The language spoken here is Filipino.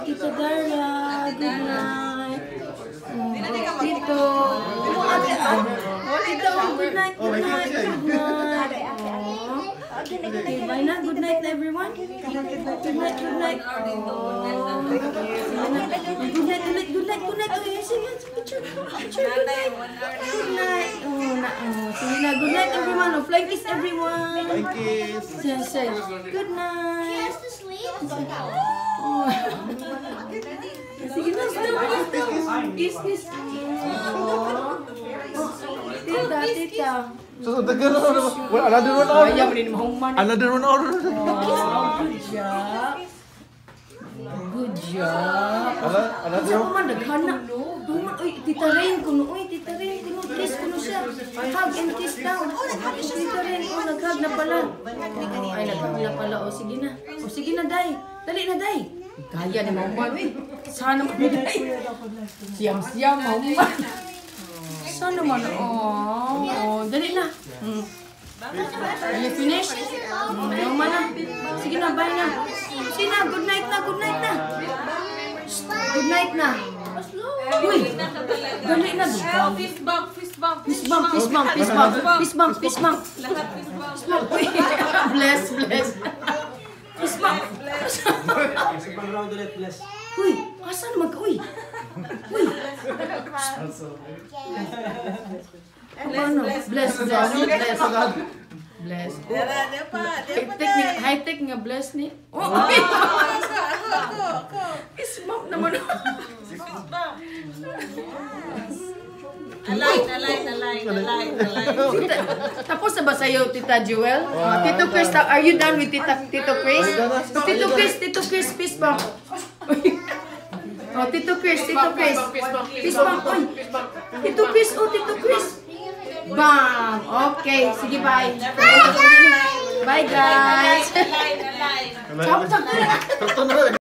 Tita Darla, good night. Tito. Tito, good night, good night, good night. Okay, bye na. Good night na everyone. Good night, good night. Good night, good night, good night, good night. Okay, sige, picture. Good night. Good night. Sige na, good night everyone. Oh, flying kiss everyone. Flying kiss. Say, good night. He has to sleep. Sige na, kiss, kiss. Tita, tita. So, another 1 hour. Ayaw rin mahuman. Another 1 hour. Good job. Good job. Another Sa man, naghana. Uy, tita Rain kuno. Uy, tita Rain kuno. Kiss kuno siya. Hug and kiss daw. Tita Rain, naghag na pala. Ay, naghag na pala. O, sige na. O, sige na, Day. Dali na, Day. Kaya ni mahuman. Sana man, Day. Siyam-siyam, mahuman. Sana man. Oh, dali na. Are you finished? Mahuman na. Sige na, bye na. Sige na, good night na, good night na. Good night na. Uy, dali na. Fist bump, fist bump. Fist bump, fist bump, fist bump, fist bump, fist bump. Lahat fist bump. Uy, bless, bless. Fist bump. Uy, asan naman ka? Uy. Uy. Ano? Bless, bless, bless. Bless. High-tech nga bless ni. Oh, okay. Fist bump naman. Align. Tapos na ba sa'yo, Tita Jewel? Tito Chris, are you done with Tito Chris? Tito Chris, fist bump. Oh, Tito Chris. Fist bump. Oy. Tito Chris. Bam! Okay, sige, bye. Bye, guys. Align. Ciao.